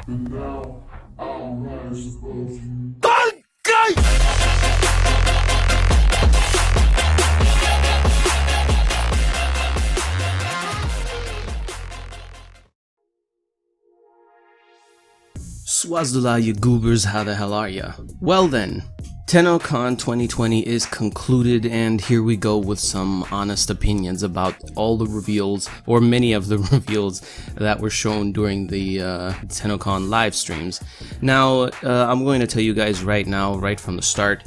And now I'll rise above you. Swazdula, you goobers, how the hell are ya? Well then, TennoCon 2020 is concluded, and here we go with some honest opinions about all the reveals, or many of the reveals that were shown during the TennoCon live streams. Now, I'm going to tell you guys right now, right from the start,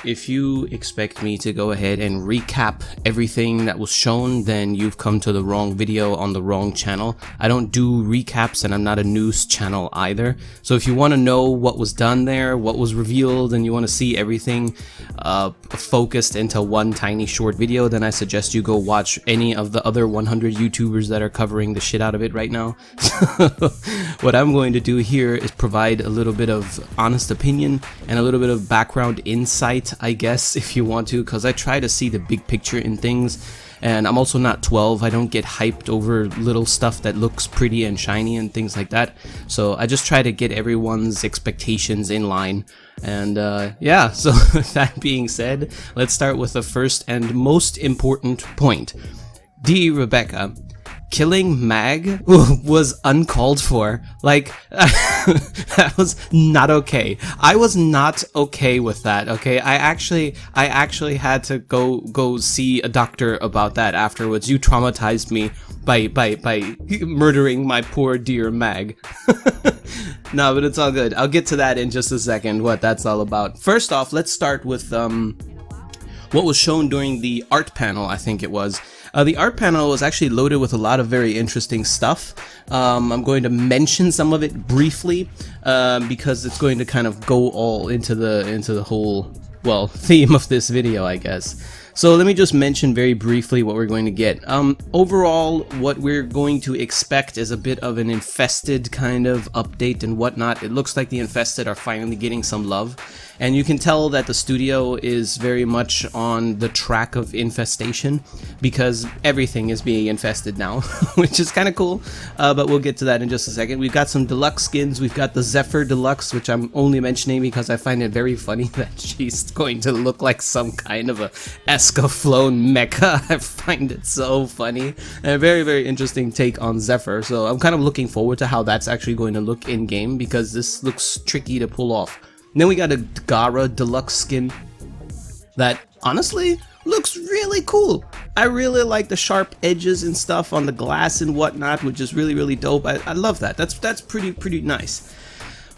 if you expect me to go ahead and recap everything that was shown, then you've come to the wrong video on the wrong channel. I don't do recaps, and I'm not a news channel either. So if you want to know what was done there, what was revealed, and you want to see everything focused into one tiny short video, then I suggest you go watch any of the other 100 YouTubers that are covering the shit out of it right now. What I'm going to do here is provide a little bit of honest opinion and a little bit of background insight, I guess, if you want to, because I try to see the big picture in things. And I'm also not 12, I don't get hyped over little stuff that looks pretty and shiny and things like that. So I just try to get everyone's expectations in line. And yeah, so with that being said, let's start with the first and most important point. D. Rebecca, killing Mag was uncalled for. Like, that was not okay. I was not okay with that, okay? I actually had to go see a doctor about that afterwards. You traumatized me by murdering my poor dear Mag. No, but it's all good. I'll get to that in just a second, what that's all about. First off, let's start with what was shown during the art panel, I think it was. The art panel was actually loaded with a lot of very interesting stuff. I'm going to mention some of it briefly because it's going to kind of go all into the whole, well, theme of this video, I guess. So let me just mention very briefly what we're going to get. Overall, what we're going to expect is a bit of an Infested kind of update and whatnot. It looks like the Infested are finally getting some love. And you can tell that the studio is very much on the track of infestation because everything is being infested now, which is kind of cool, but we'll get to that in just a second. We've got some deluxe skins. We've got the Zephyr Deluxe, which I'm only mentioning because I find it very funny that she's going to look like some kind of a Cephalon mecha. I find it so funny and a very, very interesting take on Zephyr. So I'm kind of looking forward to how that's actually going to look in-game because this looks tricky to pull off. Then we got a Gara Deluxe skin that honestly looks really cool. I really like the sharp edges and stuff on the glass and whatnot, which is really, really dope. I love that. That's pretty nice.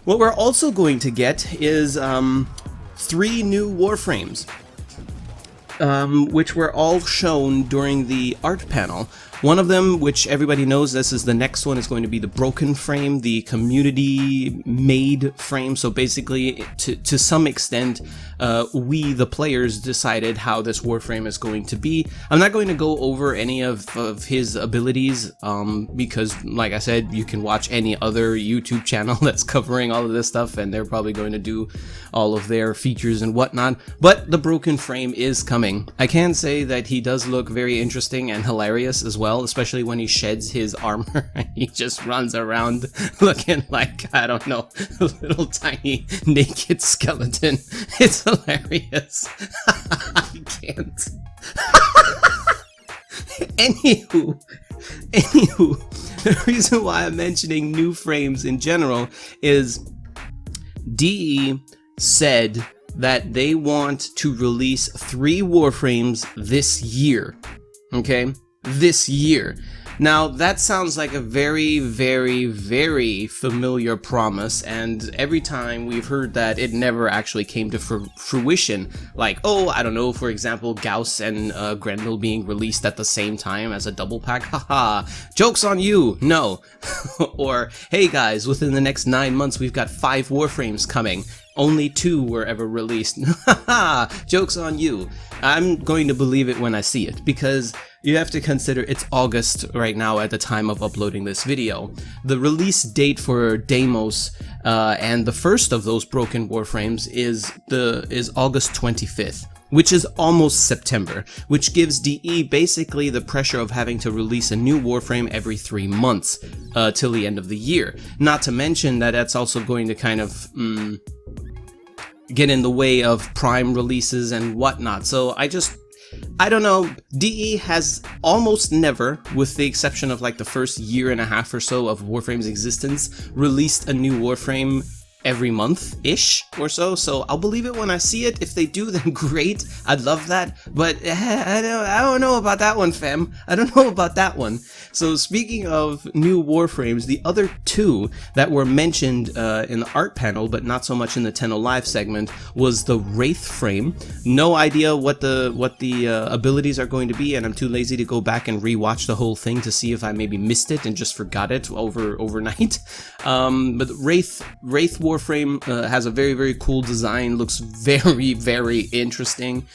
What we're also going to get is 3 new Warframes, which were all shown during the art panel. One of them, which everybody knows, this is the next one, is going to be the broken frame, the community-made frame. So basically, to some extent, we, the players, decided how this Warframe is going to be. I'm not going to go over any of his abilities, because, like I said, you can watch any other YouTube channel that's covering all of this stuff, and they're probably going to do all of their features and whatnot. But the broken frame is coming. I can say that he does look very interesting and hilarious as well, especially when he sheds his armor and he just runs around looking like, I don't know, a little tiny naked skeleton. It's hilarious. I can't. Anywho, the reason why I'm mentioning new frames in general is DE said that they want to release 3 Warframes this year. Okay? This year. Now, that sounds like a very, very, very familiar promise, and every time we've heard that, it never actually came to fruition. Like, oh, I don't know, for example, Gauss and Grendel being released at the same time as a double pack. Haha, joke's on you! No. Or, hey guys, within the next 9 months we've got 5 Warframes coming. Only 2 were ever released. Haha, joke's on you. I'm going to believe it when I see it, because you have to consider it's August right now at the time of uploading this video. The release date for Deimos and the first of those broken Warframes is August 25th. which is almost September, which gives DE basically the pressure of having to release a new Warframe every 3 months till the end of the year. Not to mention that that's also going to kind of get in the way of Prime releases and whatnot. So I don't know, DE has almost never, with the exception of like the first year and a half or so of Warframe's existence, released a new Warframe every month-ish or so, I'll believe it when I see it. If they do, then great, I'd love that, but I don't know about that one, fam. I don't know about that one. So speaking of new Warframes, the other two that were mentioned in the art panel, but not so much in the Tenno Live segment, was the Wraith Frame. No idea what the abilities are going to be, and I'm too lazy to go back and rewatch the whole thing to see if I maybe missed it and just forgot it overnight. But Wraith Warframe has a very, very cool design, looks very, very interesting.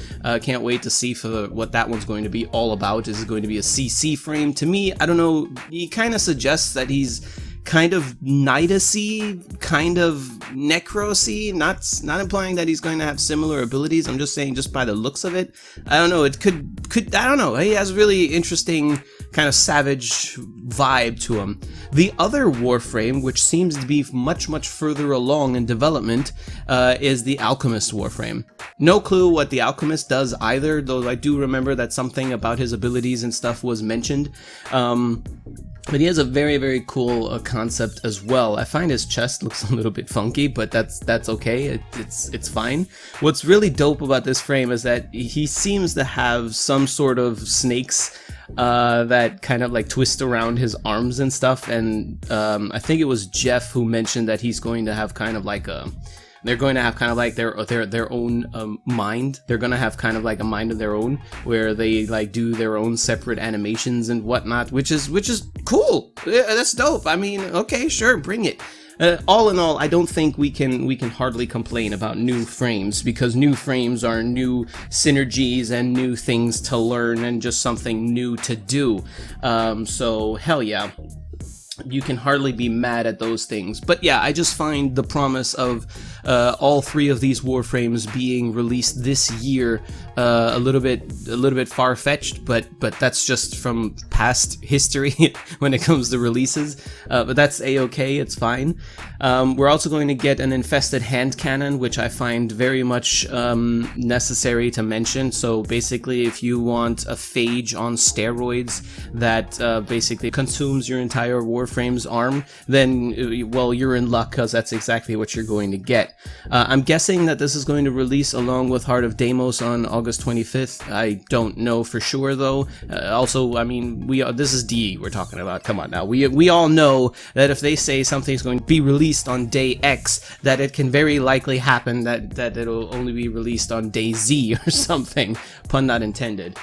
Can't wait to see for what that one's going to be all about. Is it going to be a CC frame? To me, I don't know, he kind of suggests that he's kind of Nidus-y, kind of Necros-y, not implying that he's going to have similar abilities. I'm just saying, just by the looks of it, I don't know, it could I don't know, he has a really interesting kind of savage vibe to him. The other Warframe, which seems to be much, much further along in development, is the Alchemist Warframe. No clue what the Alchemist does either, though I do remember that something about his abilities and stuff was mentioned. But he has a very, very cool concept as well. I find his chest looks a little bit funky, but that's okay. It's fine. What's really dope about this frame is that he seems to have some sort of snakes that kind of like twist around his arms and stuff. And I think it was Jeff who mentioned that he's going to have kind of like they're going to have kind of like their own mind. They're going to have kind of like a mind of their own, where they like do their own separate animations and whatnot, which is cool. Yeah, that's dope. I mean, okay, sure, bring it. All in all, I don't think we can hardly complain about new frames, because new frames are new synergies and new things to learn and just something new to do. So hell yeah. You can hardly be mad at those things. But yeah, I just find the promise of all three of these Warframes being released this year a little bit far-fetched, but that's just from past history when it comes to releases. But that's a-okay, it's fine. We're also going to get an Infested hand cannon, which I find very much necessary to mention. So basically, if you want a phage on steroids that basically consumes your entire Warframe's arm, then, well, you're in luck, because that's exactly what you're going to get. I'm guessing that this is going to release along with Heart of Deimos on August 25th. I don't know for sure, though. Also, I mean, this is DE we're talking about. Come on now. We all know that if they say something's going to be released on day X, that it can very likely happen that it'll only be released on day Z or something. Pun not intended.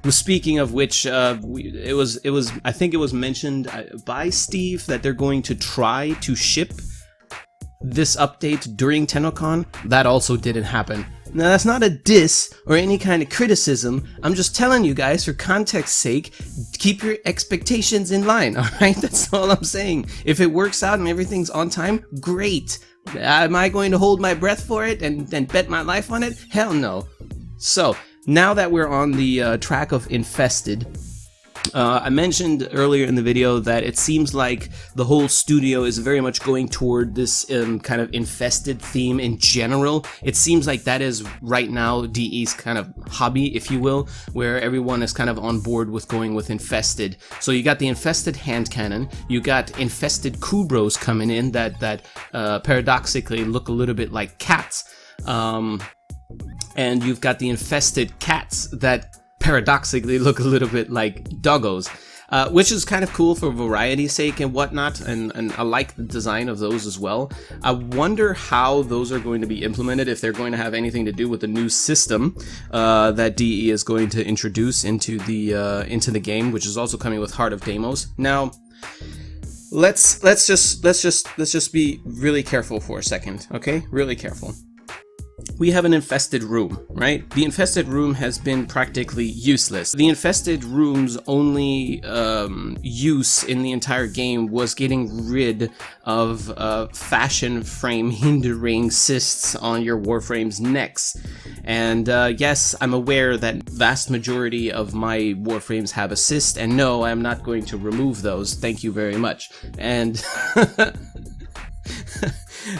Speaking of which, I think it was mentioned by Steve that they're going to try to ship this update during TennoCon. That also didn't happen. Now, that's not a diss or any kind of criticism. I'm just telling you guys, for context's sake, keep your expectations in line, alright? That's all I'm saying. If it works out and everything's on time, great. Am I going to hold my breath for it and bet my life on it? Hell no. So, now that we're on the track of Infested, I mentioned earlier in the video that it seems like the whole studio is very much going toward this kind of Infested theme in general. It seems like that is right now DE's kind of hobby, if you will, where everyone is kind of on board with going with Infested. So you got the Infested hand cannon, you got Infested Kubros coming in that paradoxically look a little bit like cats, and you've got the Infested cats that paradoxically look a little bit like doggos, which is kind of cool for variety's sake and whatnot, and I like the design of those as well. I wonder how those are going to be implemented, if they're going to have anything to do with the new system that DE is going to introduce into the game, which is also coming with Heart of Deimos. Now, let's just be really careful for a second, okay? Really careful. we have an infested room, right? The infested room has been practically useless. The infested room's only use in the entire game was getting rid of fashion frame hindering cysts on your Warframe's necks. And yes, I'm aware that vast majority of my Warframes have a cyst, and no, I'm not going to remove those. Thank you very much. And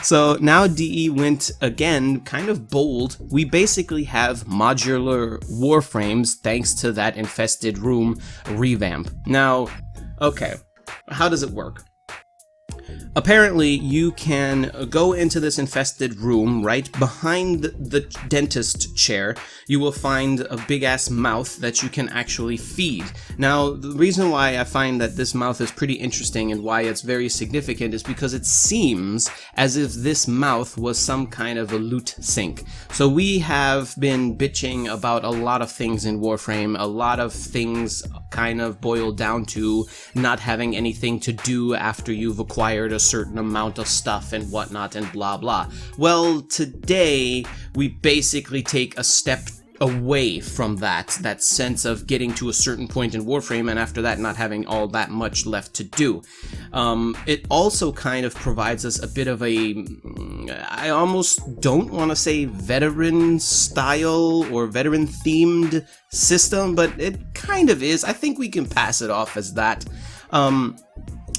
so now DE went again kind of bold. We basically have modular warframes thanks to that infested room revamp. Now, okay, how does it work? Apparently, you can go into this infested room. Right behind the dentist chair, you will find a big-ass mouth that you can actually feed. Now, the reason why I find that this mouth is pretty interesting and why it's very significant is because it seems as if this mouth was some kind of a loot sink. So we have been bitching about a lot of things in Warframe. A lot of things kind of boil down to not having anything to do after you've acquired a certain amount of stuff and whatnot and blah blah. Well, today we basically take a step away from that sense of getting to a certain point in Warframe and after that not having all that much left to do. It also kind of provides us a bit of a, I almost don't want to say veteran style or veteran themed system, but it kind of is. I think we can pass it off as that.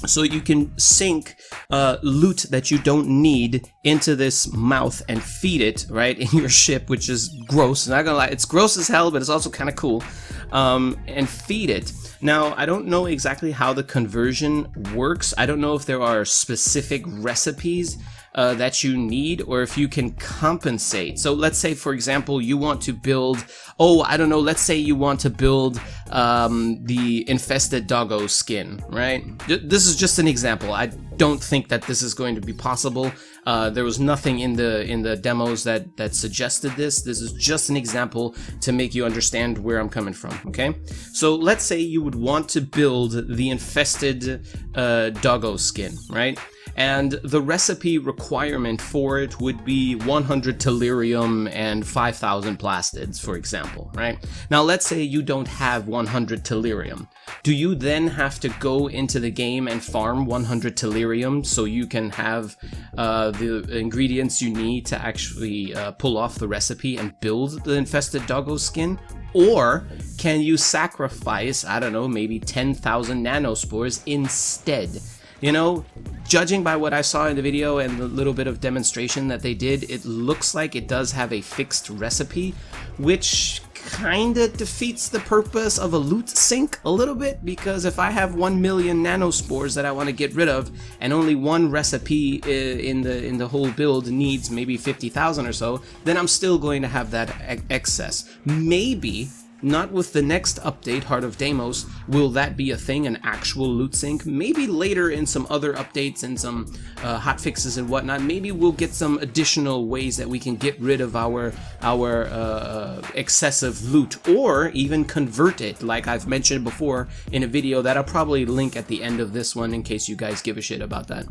So you can sink loot that you don't need into this mouth and feed it, right, in your ship, which is gross. Not gonna lie, it's gross as hell, but it's also kind of cool. And feed it. Now, I don't know exactly how the conversion works. I don't know if there are specific recipes that you need, or if you can compensate. So let's say, for example, you want to build, let's say you want to build the infested doggo skin, right? This is just an example. I don't think that this is going to be possible. There was nothing in the demos that suggested this. This is just an example to make you understand where I'm coming from, okay? So let's say you would want to build the infested doggo skin, right? And the recipe requirement for it would be 100 tellurium and 5,000 plastids, for example, right? Now, let's say you don't have 100 tellurium. Do you then have to go into the game and farm 100 tellurium so you can have the ingredients you need to actually pull off the recipe and build the infested doggo skin? Or can you sacrifice, I don't know, maybe 10,000 nanospores instead? You know, judging by what I saw in the video and the little bit of demonstration that they did, it looks like it does have a fixed recipe, which kinda defeats the purpose of a loot sink a little bit, because if I have 1 million nanospores that I want to get rid of, and only one recipe in the whole build needs maybe 50,000 or so, then I'm still going to have that excess. Maybe not with the next update, Heart of Deimos, will that be a thing, an actual loot sink. Maybe later in some other updates and some hotfixes and whatnot, maybe we'll get some additional ways that we can get rid of our excessive loot, or even convert it, like I've mentioned before in a video that I'll probably link at the end of this one in case you guys give a shit about that.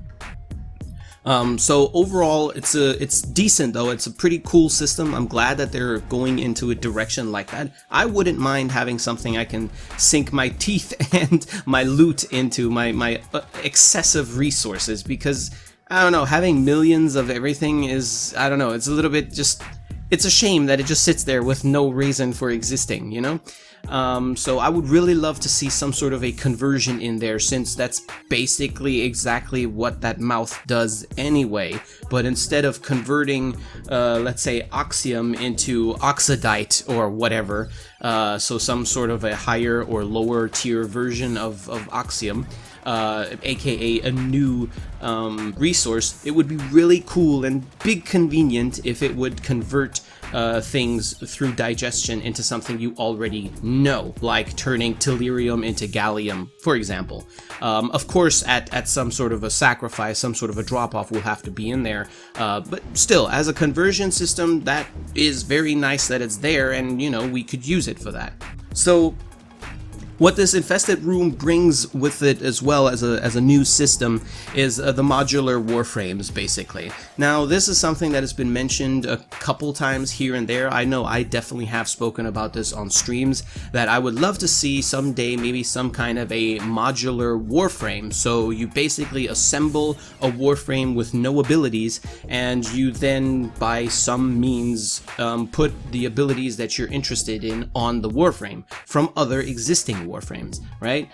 So overall, it's decent though. It's a pretty cool system. I'm glad that they're going into a direction like that. I wouldn't mind having something I can sink my teeth and my loot into, my excessive resources, because I don't know, having millions of everything is, I don't know, it's a little bit just, it's a shame that it just sits there with no reason for existing, you know? So I would really love to see some sort of a conversion in there, since that's basically exactly what that mouth does anyway. But instead of converting, let's say, oxium into oxidite or whatever, so some sort of a higher or lower tier version of oxium, aka a new resource, it would be really cool and big convenient if it would convert things through digestion into something you already know, like turning tellurium into gallium, for example. Of course, at some sort of a sacrifice, some sort of a drop-off will have to be in there, but still, as a conversion system, that is very nice that it's there, and, you know, we could use it for that. So, What this Infested room brings with it as well as a new system is the Modular Warframes, basically. Now, this is something that has been mentioned a couple times here and there. I know I definitely have spoken about this on streams, that I would love to see someday maybe some kind of a Modular Warframe. So you basically assemble a Warframe with no abilities, and you then, by some means, put the abilities that you're interested in on the Warframe from other existing Warframes, right?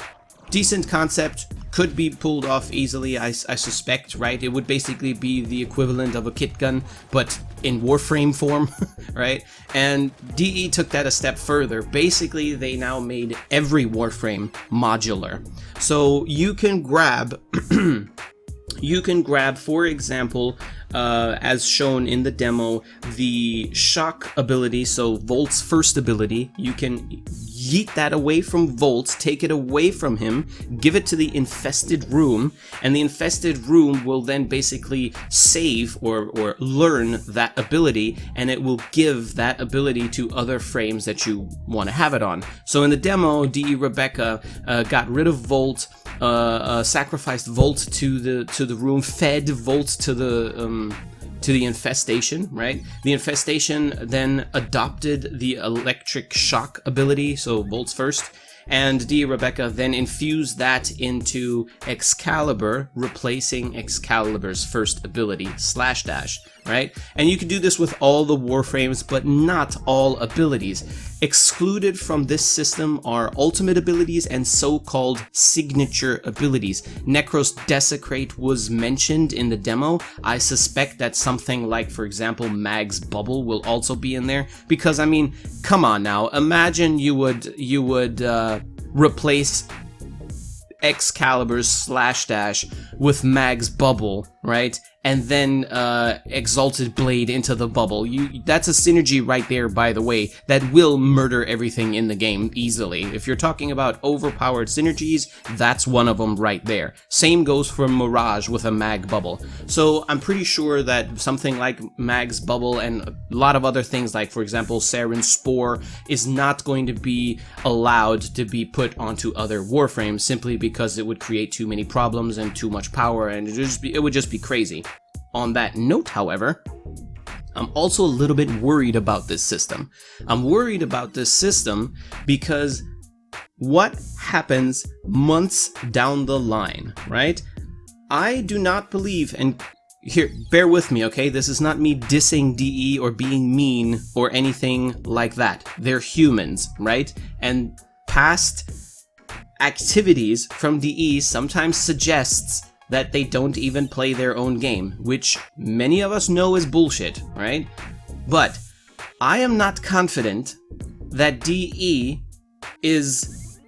Decent concept, could be pulled off easily, I suspect, right? It would basically be the equivalent of a kit gun, but in Warframe form, right? And DE took that a step further. Basically, they now made every Warframe modular. So you can grab for example, as shown in the demo, the shock ability, so Volt's first ability. You can yeet that away from Volt, take it away from him, give it to the Infested room, and the Infested room will then basically save or learn that ability, and it will give that ability to other frames that you want to have it on. So in the demo, DE Rebecca got rid of Volt, sacrificed Volt to the room, fed Volt to the infestation, right? The infestation then adopted the electric shock ability, so Volt's first, and DE Rebecca then infused that into Excalibur, replacing Excalibur's first ability, Slash Dash, right? And you can do this with all the Warframes, but not all abilities. Excluded from this system are ultimate abilities and so-called signature abilities. Necros Desecrate was mentioned in the demo. I suspect that something like, for example, Mag's Bubble will also be in there, because, I mean, come on now, imagine you would replace Excalibur's Slash Dash with Mag's Bubble, right? And then Exalted Blade into the bubble. That's a synergy right there, by the way, that will murder everything in the game easily. If you're talking about overpowered synergies, that's one of them right there. Same goes for Mirage with a Mag Bubble. So I'm pretty sure that something like Mag's Bubble and a lot of other things, like, for example, Saren's Spore, is not going to be allowed to be put onto other Warframes, simply because it would create too many problems and too much power, and it would just be crazy. On that note, however, I'm also a little bit worried about this system. I'm worried about this system because what happens months down the line, right? I do not believe, and here, bear with me, okay? This is not me dissing DE or being mean or anything like that. They're humans, right? And past activities from DE sometimes suggests that they don't even play their own game, which many of us know is bullshit, right? But I am not confident that DE is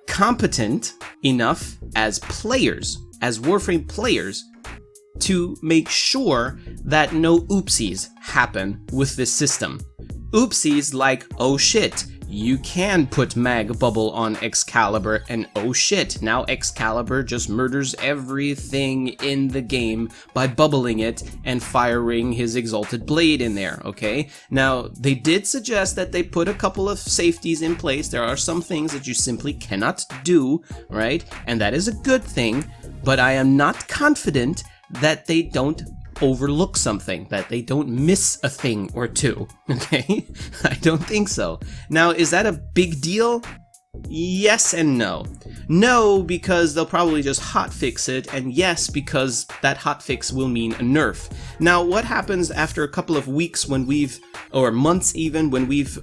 competent enough as players, as Warframe players, to make sure that no oopsies happen with this system. Oopsies like, oh shit, you can put Mag Bubble on Excalibur, and oh shit, now Excalibur just murders everything in the game by bubbling it and firing his Exalted Blade in there, okay? Now, they did suggest that they put a couple of safeties in place. There are some things that you simply cannot do, right? And that is a good thing, but I am not confident that they don't overlook something, that they don't miss a thing or two, okay? I don't think so. Now, is that a big deal? Yes and no. No, because they'll probably just hotfix it, and yes, because that hotfix will mean a nerf. Now, what happens after a couple of weeks when we've, or months even, when we've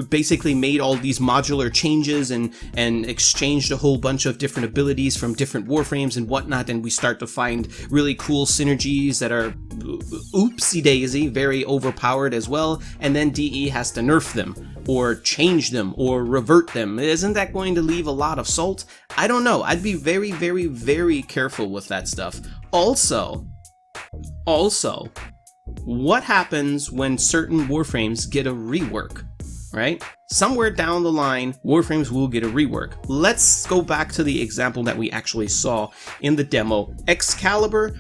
basically made all these modular changes and exchanged a whole bunch of different abilities from different Warframes and whatnot, and we start to find really cool synergies that are oopsie-daisy, very overpowered as well, and then DE has to nerf them, or change them, or revert them. Isn't that going to leave a lot of salt? I don't know. I'd be very, very, very careful with that stuff. Also, what happens when certain Warframes get a rework, right? Somewhere down the line, Warframes will get a rework. Let's go back to the example that we actually saw in the demo. Excalibur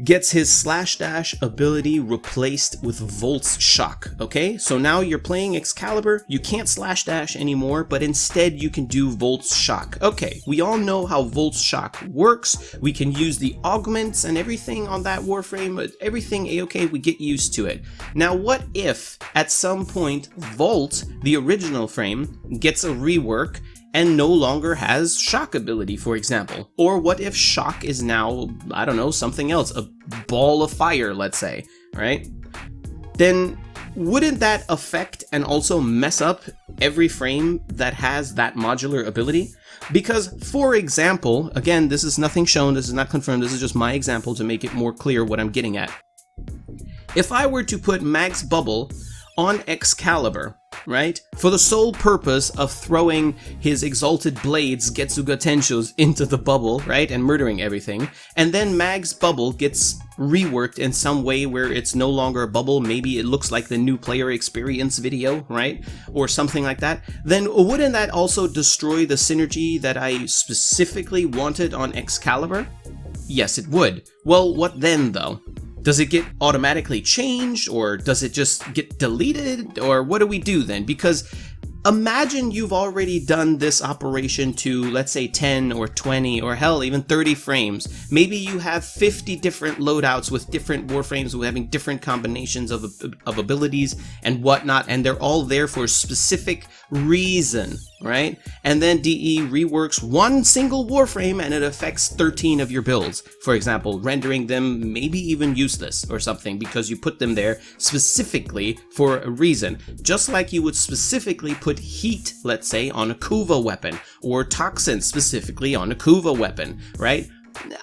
gets his slash dash ability replaced with Volt's Shock, okay? So now you're playing Excalibur, you can't slash dash anymore, but instead you can do Volt's Shock. Okay, we all know how Volt's Shock works, we can use the augments and everything on that Warframe, but everything a-okay, we get used to it. Now what if, at some point, Volt, the original frame, gets a rework, and no longer has shock ability, for example? Or what if shock is now, I don't know, something else, a ball of fire, let's say, right? Then wouldn't that affect and also mess up every frame that has that modular ability? Because, for example, again, this is nothing shown, this is not confirmed, this is just my example to make it more clear what I'm getting at. If I were to put Mag's Bubble on Excalibur, right, for the sole purpose of throwing his exalted blades, Getsuga Tenshos, into the bubble, right, and murdering everything, and then Mag's Bubble gets reworked in some way where it's no longer a bubble, maybe it looks like the new player experience video, right, or something like that, then wouldn't that also destroy the synergy that I specifically wanted on Excalibur? Yes, it would. Well, what then, though? Does it get automatically changed, or does it just get deleted, or what do we do then? Because imagine you've already done this operation to, let's say, 10 or 20 or hell, even 30 frames. Maybe you have 50 different loadouts with different Warframes with having different combinations of abilities and whatnot, and they're all there for a specific reason, right? And then DE reworks one single Warframe and it affects 13 of your builds, for example, rendering them maybe even useless or something because you put them there specifically for a reason. Just like you would specifically put heat, let's say, on a Kuva weapon, or toxin specifically on a Kuva weapon, right?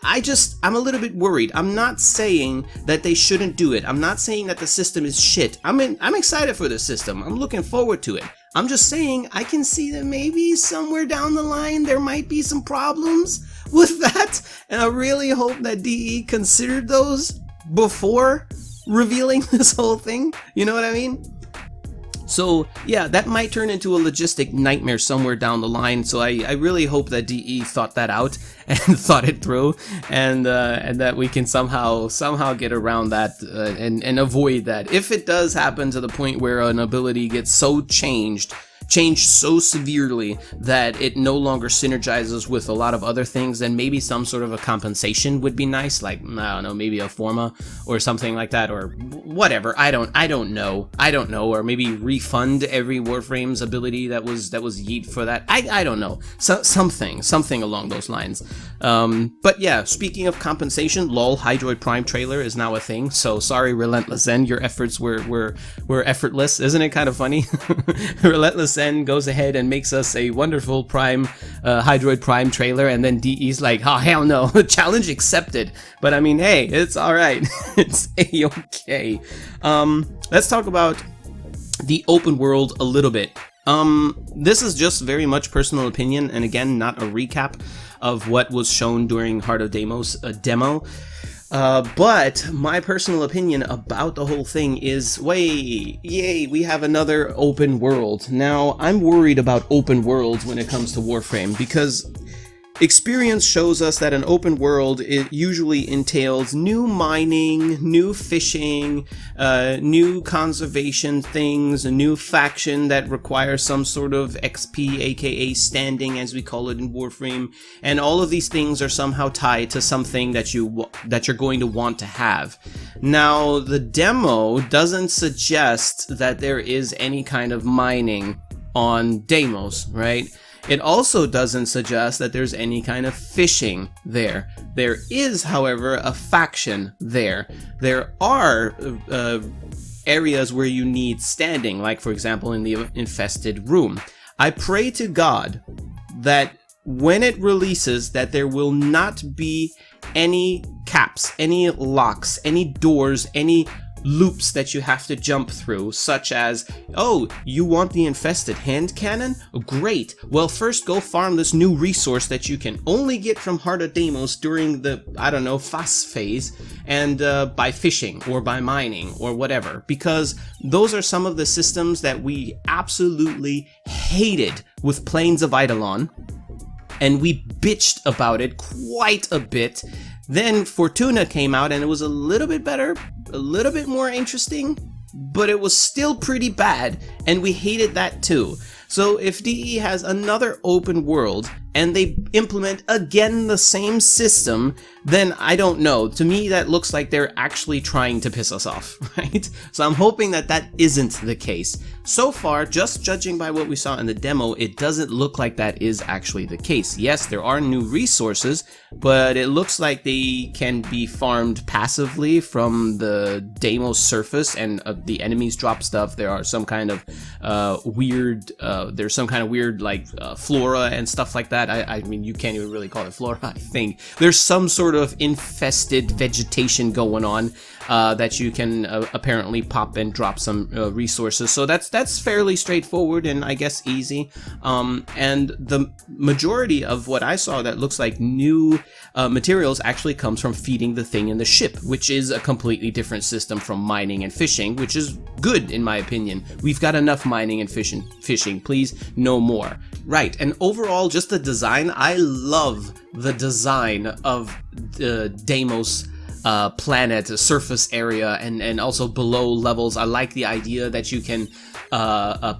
I'm a little bit worried. I'm not saying that they shouldn't do it. I'm not saying that the system is shit. I'm excited for the system. I'm looking forward to it. I'm just saying I can see that maybe somewhere down the line there might be some problems with that, and I really hope that DE considered those before revealing this whole thing. You know what I mean? So yeah, that might turn into a logistic nightmare somewhere down the line, so I really hope that DE thought that out and thought it through, and that we can somehow get around that and avoid that. If it does happen to the point where an ability gets so changed so severely that it no longer synergizes with a lot of other things, then maybe some sort of a compensation would be nice, like, I don't know, maybe a forma or something like that, or whatever. I don't know, or maybe refund every Warframe's ability that was yeet for that. I don't know, something along those lines. But yeah, speaking of compensation, lol, Hydroid Prime trailer is now a thing, so sorry Relentless Zen, your efforts were effortless. Isn't it kind of funny? Relentless Zen goes ahead and makes us a wonderful Prime, Hydroid Prime trailer, and then DE's like, oh hell no, challenge accepted. But I mean, hey, it's alright. It's a-okay. Let's talk about the open world a little bit. This is just very much personal opinion, and again, not a recap of what was shown during Heart of Deimos demo. But my personal opinion about the whole thing is, yay, we have another open world. Now, I'm worried about open worlds when it comes to Warframe, because experience shows us that an open world, it usually entails new mining, new fishing, new conservation things, a new faction that requires some sort of XP, aka standing as we call it in Warframe, and all of these things are somehow tied to something that you're going to want to have. Now, the demo doesn't suggest that there is any kind of mining on Deimos, right? It also doesn't suggest that there's any kind of fishing there. There is, however, a faction there. There are areas where you need standing, like for example in the Infested room. I pray to God that when it releases, that there will not be any caps, any locks, any doors, any loops that you have to jump through, such as, oh, you want the Infested hand cannon? Great. Well, first go farm this new resource that you can only get from Heart of Deimos during the, I don't know, FAS phase, and by fishing or by mining or whatever, because those are some of the systems that we absolutely hated with Plains of Eidolon, and we bitched about it quite a bit Then Fortuna came out and it was a little bit better, a little bit more interesting, but it was still pretty bad, and we hated that too. So if DE has another open world and they implement again the same system, then I don't know. To me, that looks like they're actually trying to piss us off, right? So I'm hoping that that isn't the case. So far, just judging by what we saw in the demo, it doesn't look like that is actually the case. Yes, there are new resources, but it looks like they can be farmed passively from the Deimos surface, and the enemies drop stuff. There are some kind of weird like flora and stuff like that. I mean, you can't even really call it flora, I think. There's some sort of infested vegetation going on that you can apparently pop and drop some resources. So that's fairly straightforward and I guess easy. And the majority of what I saw that looks like new materials actually comes from feeding the thing in the ship, which is a completely different system from mining and fishing, which is good in my opinion. We've got enough mining and fishing, please, no more. Right, and overall, just the design, I love the design of the Deimos planet, surface area, and also below levels. I like the idea that you can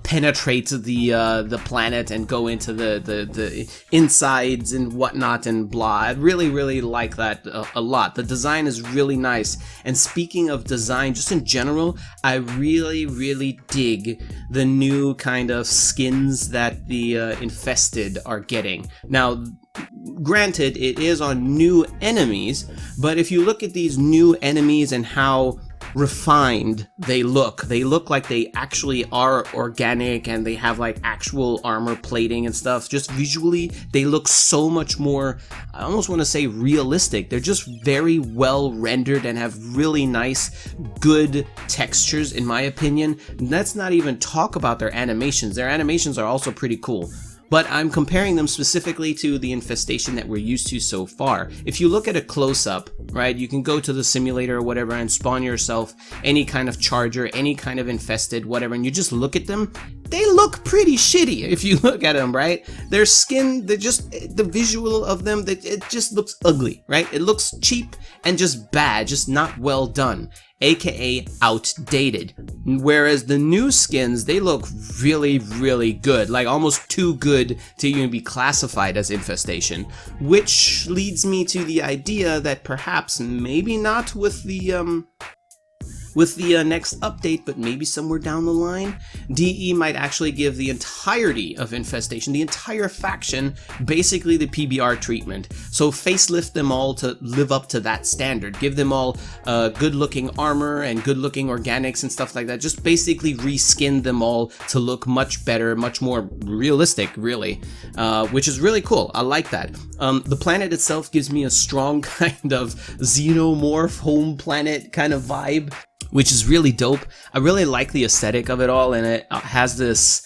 penetrate the planet and go into the insides and whatnot and blah. I really like that a lot. The design is really nice. And speaking of design, just in general, I really dig the new kind of skins that the Infested are getting. Now, granted, it is on new enemies, but if you look at these new enemies and how refined they look like they actually are organic and they have like actual armor plating and stuff. Just visually, they look so much more, I almost want to say realistic. They're just very well rendered and have really nice, good textures in my opinion. And let's not even talk about their animations. Their animations are also pretty cool. But I'm comparing them specifically to the infestation that we're used to so far. If you look at a close-up, right, you can go to the simulator or whatever and spawn yourself any kind of charger, any kind of infested, whatever, and you just look at them, they look pretty shitty if you look at them, right? Their skin, they're just, the visual of them, it just looks ugly, right? It looks cheap and just bad, just not well done, aka outdated. Whereas the new skins, they look really good, like almost too good to even be classified as infestation, which leads me to the idea that perhaps maybe not with the next update, but maybe somewhere down the line, DE might actually give the entirety of Infestation, the entire faction, basically the PBR treatment. So facelift them all to live up to that standard. Give them all good-looking armor and good-looking organics and stuff like that. Just basically reskin them all to look much better, much more realistic, really, which is really cool. I like that. The planet itself gives me a strong kind of xenomorph home planet kind of vibe, which is really dope. I really like the aesthetic of it all, and it has this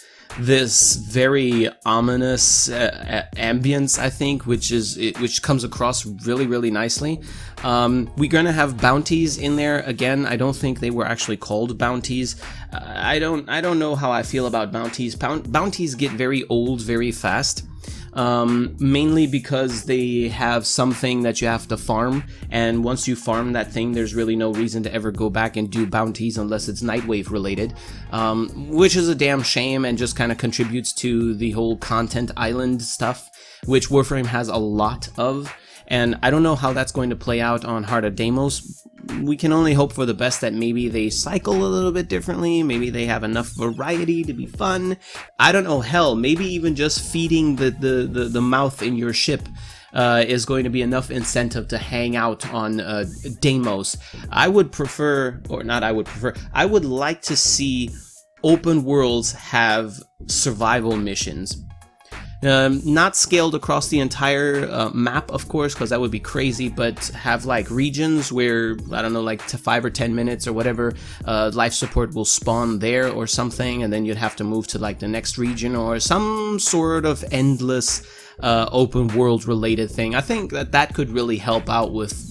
very ominous ambience, I think, which comes across really nicely. We're gonna have bounties in there again. I don't think they were actually called bounties. I don't know how I feel about bounties. Bounties get very old very fast. Mainly because they have something that you have to farm, and once you farm that thing, there's really no reason to ever go back and do bounties unless it's Nightwave related, which is a damn shame and just kind of contributes to the whole content island stuff, which Warframe has a lot of. And I don't know how that's going to play out on Heart of Deimos. We can only hope for the best that maybe they cycle a little bit differently, maybe they have enough variety to be fun. I don't know, hell, maybe even just feeding the mouth in your ship is going to be enough incentive to hang out on Deimos. I would like to see open worlds have survival missions. Not scaled across the entire map, of course, because that would be crazy, but have like regions where, I don't know, like to 5 or 10 minutes or whatever, life support will spawn there or something, and then you'd have to move to like the next region or some sort of endless open world related thing. I think that could really help out with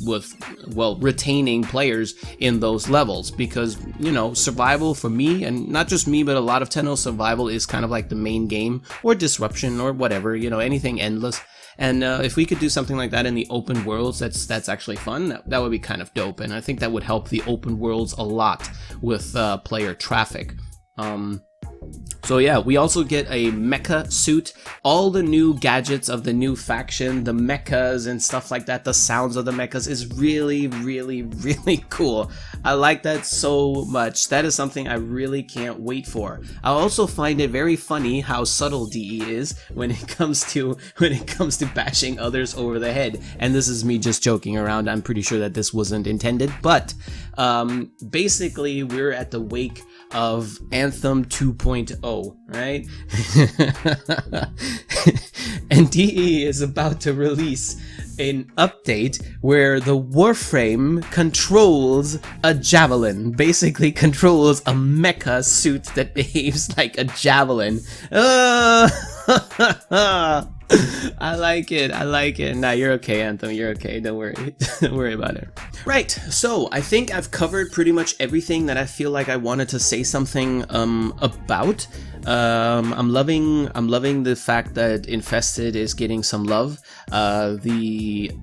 retaining players in those levels, because, you know, survival for me, and not just me but a lot of Tenno, survival is kind of like the main game, or disruption or whatever, you know, anything endless. And if we could do something like that in the open worlds, that's actually fun. That would be kind of dope, and I think that would help the open worlds a lot with player traffic. So yeah, we also get a mecha suit, all the new gadgets of the new faction, the mechas and stuff like that, the sounds of the mechas is really, really, really cool. I like that so much. That is something I really can't wait for. I also find it very funny how subtle DE is when it comes to bashing others over the head. And this is me just joking around. I'm pretty sure that this wasn't intended, but basically we're at the wake of Anthem 2.0, right? And DE is about to release an update where the Warframe controls a javelin, basically controls a mecha suit that behaves like a javelin. I like it. Nah, you're okay, Anthem. You're okay. Don't worry. Don't worry about it. Right. So I think I've covered pretty much everything that I feel like I wanted to say something about. I'm loving the fact that Infested is getting some love. The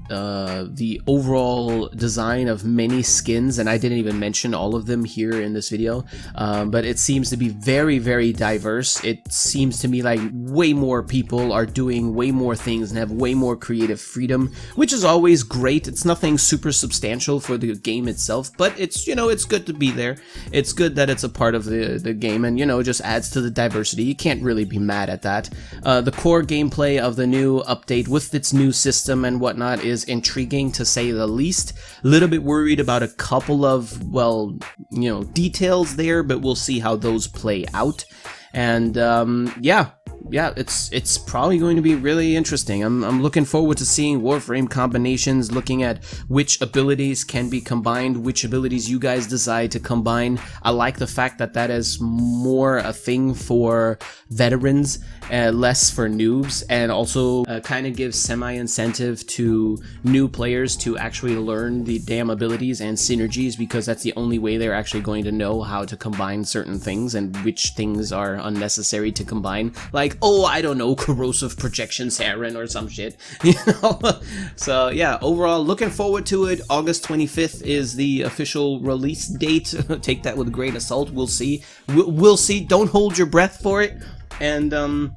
overall design of many skins, and I didn't even mention all of them here in this video, but it seems to be very, very diverse. It seems to me like way more people are doing way more things and have way more creative freedom, which is always great. It's nothing super substantial for the game itself, but it's, you know, it's good to be there. It's good that it's a part of the game, and, you know, it just adds to the diversity. You can't really be mad at that. The core gameplay of the new update with its new system and whatnot is intriguing, to say the least. A little bit worried about a couple of, well, you know, details there, but we'll see how those play out. And yeah, it's probably going to be really interesting. I'm looking forward to seeing Warframe combinations, looking at which abilities can be combined, which abilities you guys decide to combine. I like the fact that that is more a thing for veterans, less for noobs, and also kind of gives semi-incentive to new players to actually learn the damn abilities and synergies, because that's the only way they're actually going to know how to combine certain things and which things are unnecessary to combine. Like, oh, I don't know, corrosive projection Saren or some shit, you know? So yeah, overall, looking forward to it. August 25th is the official release date. Take that with a grain of salt. We'll see. We'll see. Don't hold your breath for it. And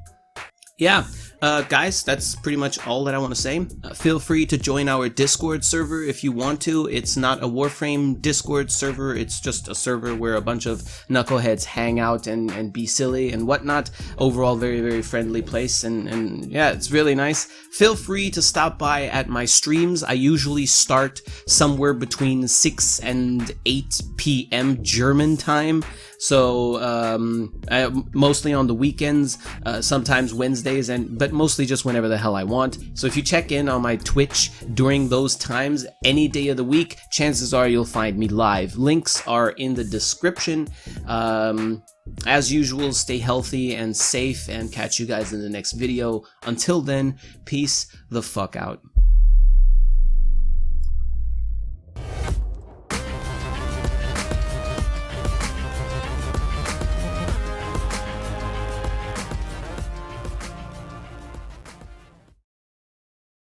yeah, guys, that's pretty much all that I want to say. Feel free to join our Discord server if you want to. It's not a Warframe Discord server, it's just a server where a bunch of knuckleheads hang out and be silly and whatnot. Overall, very, very friendly place, and yeah, it's really nice. Feel free to stop by at my streams. I usually start somewhere between 6 and 8 p.m. German time. So mostly on the weekends, sometimes Wednesdays, but mostly just whenever the hell I want. So if you check in on my Twitch during those times, any day of the week, chances are you'll find me live. Links are in the description. As usual, stay healthy and safe, and catch you guys in the next video. Until then, peace the fuck out.